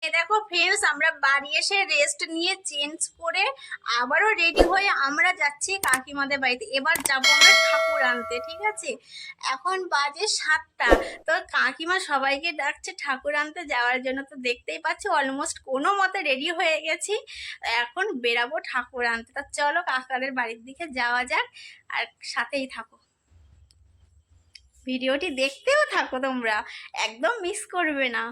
দেখো ফ্রেন্ডস, আমরা বাড়ি এসে রেস্ট নিয়ে চেঞ্জ করে আবারও রেডি হয়ে আমরা যাচ্ছি কাকিমাদের বাড়িতে। এবার যাবো আমরা ঠাকুর আনতে, ঠিক আছে? এখন বাজে 7টা। তো কাকিমা সবাইকে ডাকছে ঠাকুর আনতে যাওয়ার জন্য। তো দেখতেই পাচ্ছ অলমোস্ট কোনো মতে রেডি হয়ে গেছি। এখন বেরাবো ঠাকুর আনতে। তা চলো কাকাদের বাড়ির দিকে যাওয়া যাক, আর সাথেই থাকো, ভিডিওটি দেখতেও থাকো তোমরা, একদম মিস করবে না।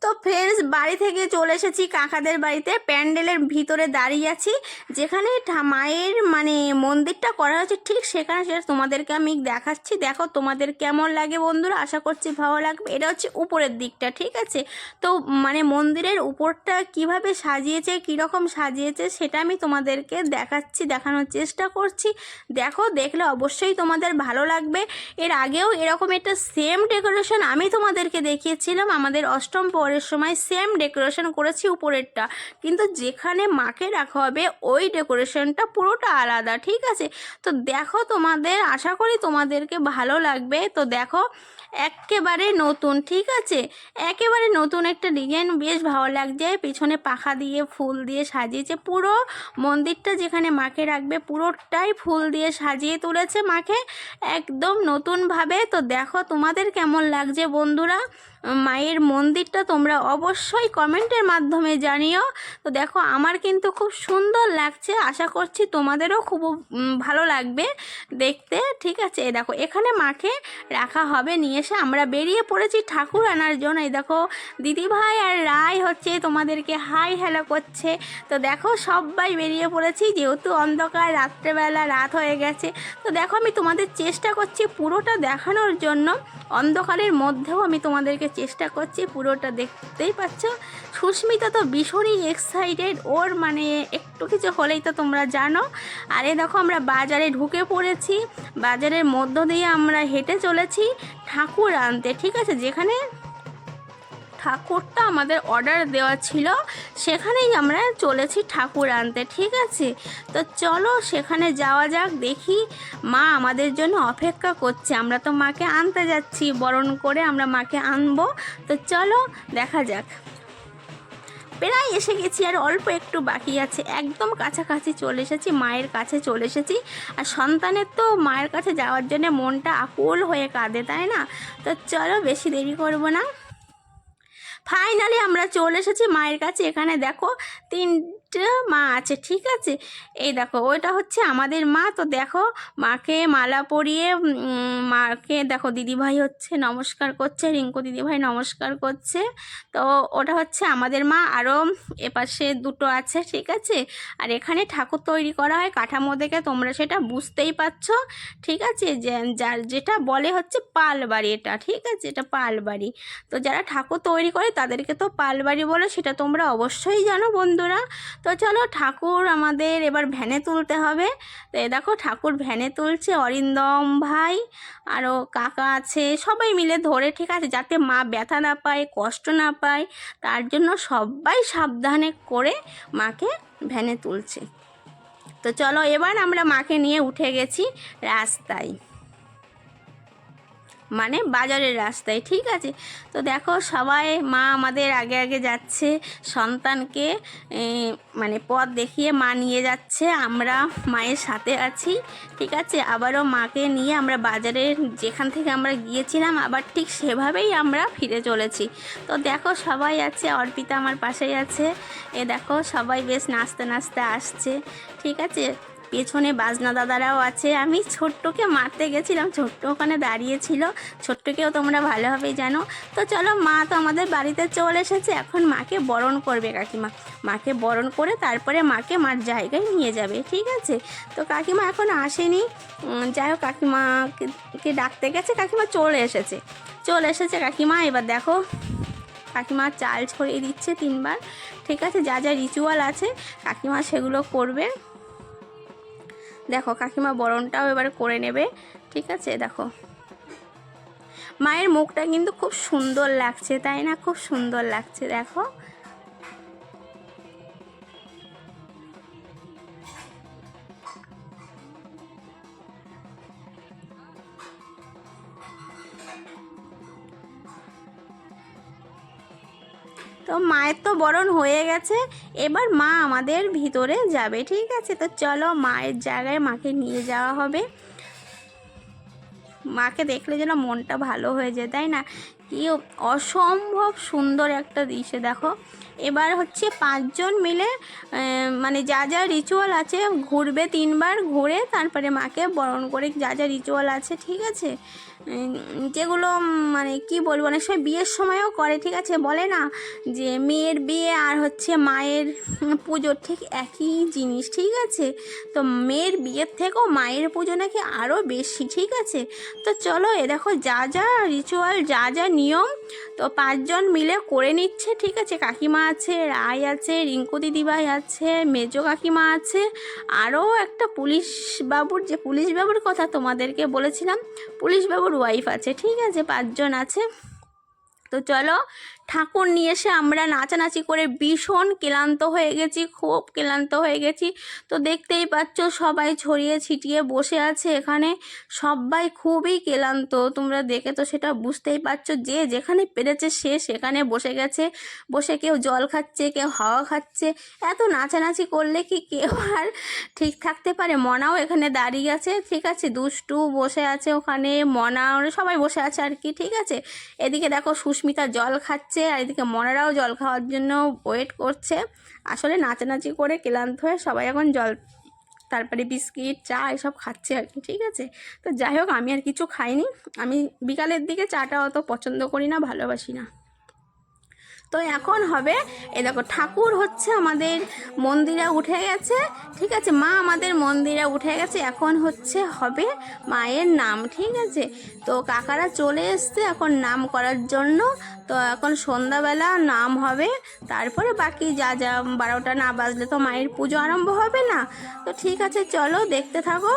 তো ফ্রেন্ডস, বাড়ি থেকে চলে এসেছি কাকাদের বাড়িতে। প্যান্ডেলের ভিতরে দাঁড়িয়ে আছি, যেখানে মায়ের মানে মন্দিরটা করা হয়েছে ঠিক সেখানে, সেটা তোমাদেরকে আমি দেখাচ্ছি। দেখো তোমাদের কেমন লাগে বন্ধুরা, আশা করছি ভালো লাগবে। এটা হচ্ছে উপরের দিকটা, ঠিক আছে? তো মানে মন্দিরের উপরটা কিভাবে সাজিয়েছে, কীরকম সাজিয়েছে সেটা আমি তোমাদেরকে দেখাচ্ছি, দেখানোর চেষ্টা করছি। দেখো, দেখলে অবশ্যই তোমাদের ভালো লাগবে। এর আগেও এরকম একটা সেম ডেকোরেশন আমি তোমাদেরকে দেখিয়েছিলাম আমাদের অষ্টম পরের সময়। সেম ডেকোরেশন করেছি উপরেরটা, কিন্তু যেখানে মাকে রাখা হবে ওই ডেকোরেশনটা পুরোটা আলাদা, ঠিক আছে? তো দেখো, তোমাদের আশা করি তোমাদেরকে ভালো লাগবে। তো দেখো, একেবারে নতুন, ঠিক আছে? একেবারে নতুন একটা ডিজাইন, বেশ ভালো লাগছে। পিছনে পাখা দিয়ে ফুল দিয়ে সাজিয়েছে পুরো মন্দিরটা, যেখানে মাকে রাখবে পুরোটাই ফুল দিয়ে সাজিয়ে তুলেছে মাকে একদম নতুনভাবে। তো দেখো তোমাদের কেমন লাগছে বন্ধুরা মায়ের মন্দিরটা, তোমরা অবশ্যই কমেন্টের মাধ্যমে জানিও। তো দেখো, আমার কিন্তু খুব সুন্দর লাগছে, আশা করছি তোমাদেরও খুব ভালো লাগবে দেখতে, ঠিক আছে? এই দেখো, এখানে মাকে রাখা হবে। নিয়ে এসে আমরা বেরিয়ে পড়েছি ঠাকুর আনার জন্য। এই দেখো, দিদিভাই আর রায় হচ্ছে তোমাদেরকে হাই হ্যালো করছে। তো দেখো, সবাই বেরিয়ে পড়েছি, যেহেতু অন্ধকার, রাত্রেবেলা রাত হয়ে গেছে। তো দেখো, আমি তোমাদের চেষ্টা করছি পুরোটা দেখানোর জন্য, অন্ধকারের মধ্যেও আমি তোমাদেরকে চেষ্টা করছি পুরোটা। দেখতেই পাচ্ছ সুস্মিতা তো ভীষণই এক্সাইটেড, ওর মানে একটু কিছু হলেই তো তোমরা জানো। আর এ দেখো, আমরা বাজারে ঢুকে পড়েছি, বাজারের মধ্য দিয়ে আমরা হেঁটে চলেছি ঠাকুর আনতে, ঠিক আছে? যেখানে ঠাকুরটা আমাদের অর্ডার দেওয়া ছিল সেখানেই আমরা চলেছি ঠাকুর আনতে, ঠিক আছে? তো চলো সেখানে যাওয়া যাক। দেখি মা আমাদের জন্য অপেক্ষা করছে, আমরা তো মাকে আনতে যাচ্ছি, বরণ করে আমরা মাকে আনবো। তো চলো দেখা যাক। প্রায় এসে গেছি, আর অল্প একটু বাকি আছে, একদম কাছাকাছি চলে এসেছি, মায়ের কাছে চলে এসেছি। আর সন্তানের তো মায়ের কাছে যাওয়ার জন্য মনটা আকুল হয়ে কাঁদে, তাই না? তো চলো বেশি দেরি করব না, ফাইনালি আমরা চলে এসেছি মায়ের কাছে। এখানে দেখো 3টে মা আছে, ঠিক আছে? এই দেখো, ওইটা হচ্ছে আমাদের মা। তো দেখো, মাকে মালা পরিয়ে মাকে দেখো, দিদিভাই হচ্ছে নমস্কার করছে, রিঙ্কু দিদিভাই নমস্কার করছে। তো ওটা হচ্ছে আমাদের মা। আরও এপাশে দুটো আছে, ঠিক আছে? আর এখানে ঠাকুর তৈরি করা হয় কাঠামো দেখে, তোমরা সেটা বুঝতেই পারছো, ঠিক আছে? যার যেটা বলে হচ্ছে পাল বাড়ি, এটা ঠিক আছে, এটা পাল বাড়ি। তো যারা ঠাকুর তৈরি করে তাদেরকে তো পালবাড়ি বলে, সেটা তোমরা অবশ্যই জানো বন্ধুরা। তো চলো, ঠাকুর আমাদের এবার ভ্যানে তুলতে হবে। তো এ দেখো, ঠাকুর ভ্যানে তুলছে অরিন্দম ভাই, আরও কাকা আছে, সবাই মিলে ধরে, ঠিক আছে? যাতে মা ব্যথা না পায়, কষ্ট না পায়, তার জন্য সবাই সাবধানে করে মাকে ভ্যানে তুলছে। তো চলো, এবার আমরা মাকে নিয়ে উঠে গেছি রাস্তায়, মানে বাজারের রাস্তায়, ঠিক আছে? তো দেখো, সবাই মা আমাদের আগে আগে যাচ্ছে, সন্তানকে মানে পথ দেখিয়ে মা নিয়ে যাচ্ছে, আমরা মায়ের সাথে আছি, ঠিক আছে? আবারও মাকে নিয়ে আমরা বাজারের যেখান থেকে আমরা গিয়েছিলাম আবার ঠিক সেভাবেই আমরা ফিরে চলেছি। তো দেখো, সবাই আছে, অর্পিতা আমার পাশেই আছে। এ দেখো, সবাই বেশ নাচতে নাচতে আসছে, ঠিক আছে? পেছনে বাজনা দাদারাও আছে। আমি ছোট্টকে মারতে গেছিলাম, ছোট্ট ওখানে দাঁড়িয়েছিল, ছোট্টকেও তোমরা ভালোভাবেই জানো। তো চলো, মা তো আমাদের বাড়িতে চলে এসেছে, এখন মাকে বরণ করবে কাকিমা। মাকে বরণ করে তারপরে মাকে মার জায়গায় নিয়ে যাবে, ঠিক আছে? তো কাকিমা এখন আসেনি, যাই হোক কাকিমাকে ডাকতে গেছে, কাকিমা চলে এসেছে কাকিমা। এবার দেখো, কাকিমা চাল ছড়িয়ে দিচ্ছে 3বার, ঠিক আছে? যা যা রিচুয়াল আছে কাকিমা সেগুলো করবে। দেখো, কাকিমা বরণটাও এবার করে নেবে, ঠিক আছে? দেখো, মায়ের মুখটা কিন্তু খুব সুন্দর লাগছে, তাই না? খুব সুন্দর লাগছে, দেখো। তো মায়ের তো বরণ হয়ে গেছে, এবার মা আমাদের ভিতরে যাবে, ঠিক আছে। তো চলো মায়ের জায়গায় মাকে নিয়ে যাওয়া হবে। মাকে দেখলে যেন মনটা ভালো হয়ে যায়, তাই না? কি অসম্ভব সুন্দর একটা দৃশ্য দেখো। এবার হচ্ছে 5 জন মিলে মানে যা যা রিচুয়াল আছে ঘুরবে, 3 বার ঘুরে তারপরে মাকে বরণ করে যা যা রিচুয়াল আছে, ঠিক আছে, যেগুলো মানে কি বলবো, অনেক সময় বিয়ের সময়ও করে, ঠিক আছে। বলে না যে মেয়ের বিয়ে আর হচ্ছে মায়ের পুজো ঠিক একই জিনিস, ঠিক আছে। তো মেয়ের বিয়ের থেকেও মায়ের পুজো নাকি আরও বেশি, ঠিক আছে। তো চলো এ দেখো যা যা রিচুয়াল, যা যা নিয়ম, তো 5 জন মিলে করে নিচ্ছে, ঠিক আছে। কাকিমা আছে, রায় আছে, রিঙ্কু দিদিভাই আছে, মেজো কাকিমা আছে, আরও একটা পুলিশ বাবুর, যে পুলিশ বাবুর কথা তোমাদেরকে বলেছিলাম, পুলিশ বাবুর ওয়াইফ আছে, ঠিক আছে। 5 জন আছে। তো চলো ঠাকুর নিয়ে এসে আমরা নাচানাচি করে ভীষণ ক্লান্ত হয়ে গেছি, খুব ক্লান্ত হয়ে গেছি। তো দেখতেই পাচ্ছ সবাই ছড়িয়ে ছিটিয়ে বসে আছে এখানে, সবাই খুবই ক্লান্ত, তোমরা দেখে তো সেটা বুঝতেই পারছো। যে যেখানে পেরেছে সে সেখানে বসে গেছে, বসে কেউ জল খাচ্ছে, কেউ হাওয়া খাচ্ছে। এত নাচানাচি করলে কি কেউ আর ঠিক থাকতে পারে? মনাও এখানে দাঁড়িয়ে আছে, ঠিক আছে, দুষ্টু বসে আছে ওখানে, মনা সবাই বসে আছে আর কি, ঠিক আছে। এদিকে দেখো সুস্মিতা জল খাচ্ছে, আর এদিকে মনারাও জল খাওয়ার জন্য ওয়েট করছে। আসলে নাচানাচি করে ক্লান্ত হয়ে সবাই এখন জল, তারপরে বিস্কিট, চা এসব খাচ্ছে আর কি, ঠিক আছে। তো যাই হোক আমি আর কিছু খাইনি, আমি বিকালের দিকে চাটা অত পছন্দ করি না, ভালোবাসি না। তো এখন হবে, এ দেখো ঠাকুর হচ্ছে আমাদের মন্দিরে উঠে গেছে, ঠিক আছে, মা আমাদের মন্দিরে উঠে গেছে। এখন হচ্ছে হবে মায়ের নাম, ঠিক আছে। তো কাকারা চলে এসছে এখন নাম করার জন্য। তো এখন সন্ধ্যাবেলা নাম হবে, তারপরে বাকি যা যা 12টা না বাজলে তো মায়ের পুজো আরম্ভ হবে না। তো ঠিক আছে চলো দেখতে থাকো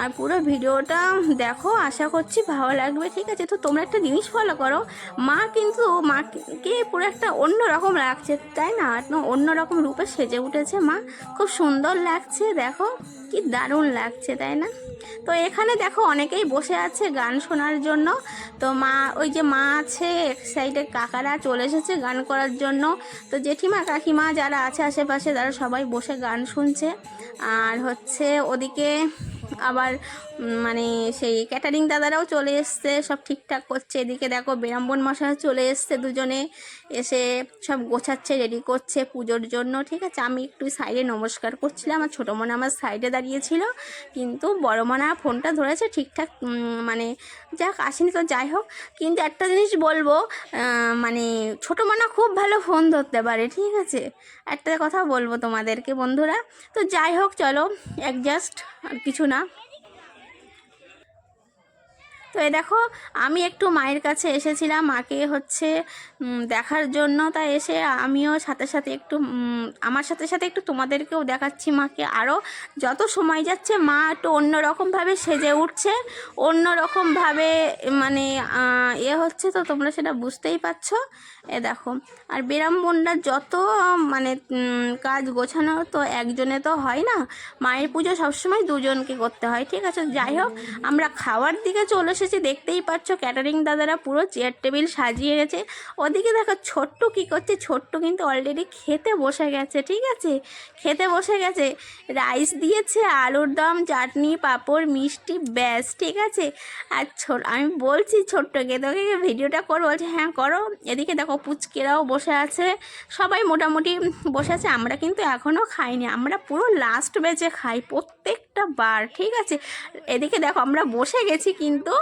আর পুরো ভিডিওটা দেখো, আশা করছি ভালো লাগবে, ঠিক আছে। তো তোমরা একটা জিনিস ফলো করো, মা কিন্তু মাকে পুরো একটা অন্য রকম লাগছে, তাই না? অন্য রকম রূপে সেজে উঠেছে মা, খুব সুন্দর লাগছে, দেখো কি দারুণ লাগছে, তাই না? তো এখানে দেখো অনেকেই বসে আছে গান শোনার জন্য। তো মা, ওই যে মা আছে এক সাইডে, কাকারা চলে এসেছে গান করার জন্য। তো জেঠিমা কাকিমা যারা আছে আশেপাশে তারা সবাই বসে গান শুনছে। আর হচ্ছে ওদিকে আবার মানে সেই ক্যাটারিং দাদারাও চলে এসছে, সব ঠিকঠাক করছে। এদিকে দেখো বিড়ম্বন মশাই চলে এসছে, দুজনে এসে সব গোছাচ্ছে, রেডি করছে পুজোর জন্য, ঠিক আছে। আমি একটু সাইডে নমস্কার করছিলাম, আর ছোটো মনে আমার সাইডে দাঁড়িয়েছিল, কিন্তু বড় মনে ফোনটা ধরেছে ঠিকঠাক, মানে যাক আসেনি। তো যাই হোক, কিন্তু একটা জিনিস বলবো, মানে ছোটো মনা খুব ভালো ফোন ধরতে পারে, ঠিক আছে, একটা কথা বলবো তোমাদেরকে বন্ধুরা। তো যাই হোক চলো অ্যাডজাস্ট, আর কিছু না। তো এই দেখো আমি একটু মায়ের কাছে এসেছিলাম মাকে হচ্ছে দেখার জন্য, তাই এসে আমিও সাথে সাথে একটু আমার সাথে সাথে একটু তোমাদেরকেও দেখাচ্ছি মাকে। আরও যত সময় যাচ্ছে মা একটু অন্যরকমভাবে সেজে উঠছে, অন্যরকমভাবে মানে হচ্ছে, তো তোমরা সেটা বুঝতেই পারছো। এ দেখো, আর বিড়ম্বনটার যত মানে কাজ গোছানো তো একজনে তো হয় না, মায়ের পুজো সবসময় দুজনকে করতে হয়, ঠিক আছে। যাই হোক আমরা খাওয়ার দিকে চলে এসেছি, দেখতেই পাচ্ছ ক্যাটারিং দাদারা পুরো চেয়ার টেবিল সাজিয়ে গেছে। ওদিকে দেখো ছোট্টু কী করছে, ছোট্টু কিন্তু অলরেডি খেতে বসে গেছে, ঠিক আছে, খেতে বসে গেছে। রাইস দিয়েছে, আলুর দম, চাটনি, পাঁপড়, মিষ্টি, ব্যাস, ঠিক আছে। আর আমি বলছি ছোট্টকে তোকে ভিডিওটা করো, বলছে হ্যাঁ করো। এদিকে দেখো পুচকেরাও বসে আছে, সবাই মোটামুটি বসে আছে। আমরা কিন্তু এখনও খাইনি, আমরা পুরো লাস্ট বেজে খাই প্রত্যেকটা বার, ঠিক আছে। এদিকে দেখো আমরা বসে গেছি কিন্তু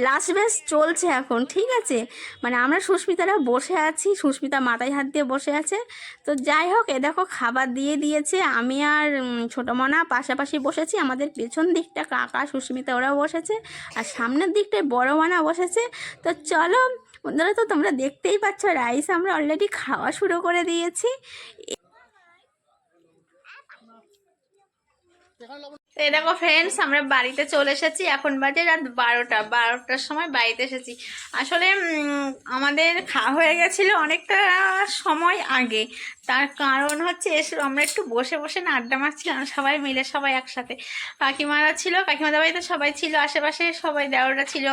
লাস্ট বেজ চলছে এখন, ঠিক আছে। মানে আমরা সুস্মিতারা বসে আছি, সুস্মিতা মাথায় হাত দিয়ে বসে আছে। তো যাই হোক এ দেখো খাবার দিয়ে দিয়েছে, আমি আর ছোটো মনা পাশাপাশি বসেছি, আমাদের পেছন দিকটা কাকা সুস্মিতা ওরাও বসেছে, আর সামনের দিকটায় বড় মনা বসেছে। তো চলো বন্ধুরা, তো তোমরা দেখতেই পাচ্ছ রাইস আমরা অলরেডি খাওয়া শুরু করে দিয়েছি। এই দেখো ফ্রেন্ডস, আমরা বাড়িতে চলে এসেছি। এখন বাজে রাত 12টার সময় বাড়িতে এসেছি। আসলে আমাদের খাওয়া হয়ে গেছিলো অনেকটা সময় আগে। তার কারণ হচ্ছে আমরা একটু বসে বসে না আড্ডা মারছিলাম সবাই মিলে, সবাই একসাথে। কাকিমারা ছিল, কাকিমাদের বাড়িতে সবাই ছিল, আশেপাশে সবাই, দেওররা ছিল,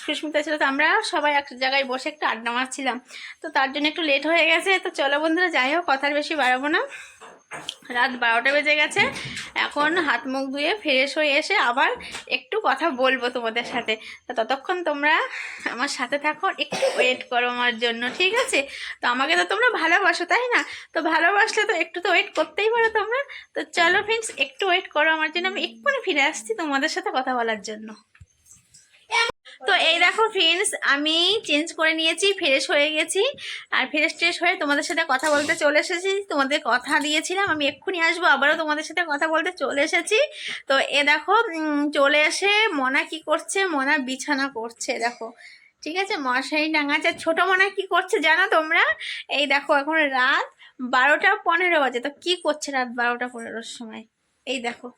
সুস্মিতা ছিল। তো আমরা সবাই এক জায়গায় বসে একটু আড্ডা মারছিলাম, তো তার জন্য একটু লেট হয়ে গেছে। তো চলো বন্ধুরা, যাই হোক, কথার বেশি বাড়াবো না। রাত 12টা বেজে গেছে। এখন হাত মুখ ধুয়ে ফ্রেশ হয়ে এসে আবার একটু কথা বলবো তোমাদের সাথে। তো ততক্ষণ তোমরা আমার সাথে থাকো, একটু ওয়েট করো আমার জন্য, ঠিক আছে? তো আমাকে তো তোমরা ভালোবাসো, তাই না? তো ভালোবাসলে তো একটু তো ওয়েট করতেই পারো তোমরা। তো চলো ফ্রেন্ডস, একটু ওয়েট করো আমার জন্য, আমি এক্ষুনি ফিরে আসছি তোমাদের সাথে কথা বলার জন্য। তো এই দেখো ফ্রেন্ডস, আমি চেঞ্জ করে নিয়েছি, ফ্রেশ হয়ে গেছি। আর ফ্রেশ হয়ে তোমাদের সাথে কথা বলতে চলে এসেছি। তোমাদের কথা দিয়েছিলাম আমি এক্ষুনি আসবো, আবারও তোমাদের সাথে কথা বলতে চলে এসেছি। তো এ দেখো, চলে এসে মনা কি করছে, মনা বিছানা করছে দেখো, ঠিক আছে, মশারি টাঙাচ্ছে। ছোট মনা কি করছে জানো তোমরা? এই দেখো, এখন রাত 12টা 15 বাজে। তো কি করছে রাত 12টা 15-র সময়? এই দেখো,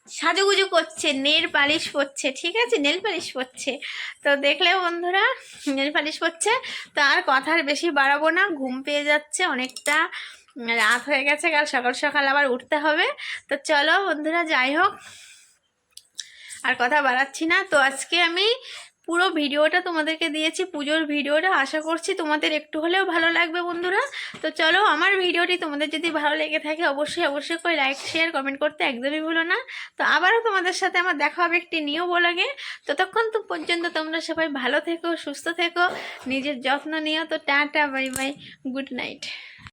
সাজুগুজু করছে, নেল পালিশ করছে, ঠিক আছে, নেল পালিশ করছে। তো দেখলে বন্ধুরা, নেল পালিশ করছে। তো আর কথার বেশি বাড়াবো না, ঘুম পেয়ে যাচ্ছে, অনেকটা রাত হয়ে গেছে, কাল সকাল সকাল আবার উঠতে হবে। তো চলো বন্ধুরা, যাই হোক, আর কথা বাড়াচ্ছি না। তো আজকে আমি পুরো ভিডিওটা তোমাদেরকে দিয়েছি, পুজোর ভিডিওটা। আশা করছি তোমাদের একটু হলেও ভালো লাগবে বন্ধুরা। তো চলো, আমার ভিডিওটি তোমাদের যদি ভালো লেগে থাকে অবশ্যই করে লাইক শেয়ার কমেন্ট করতে একদমই ভুলো না। তো আবারও তোমাদের সাথে আমার দেখা হবে একটি নিউ ব্লগে। ততক্ষণ তো পর্যন্ত তোমরা সবাই ভালো থেকো, সুস্থ থেকো, নিজের যত্ন নিও। তো tata, bye bye, good night.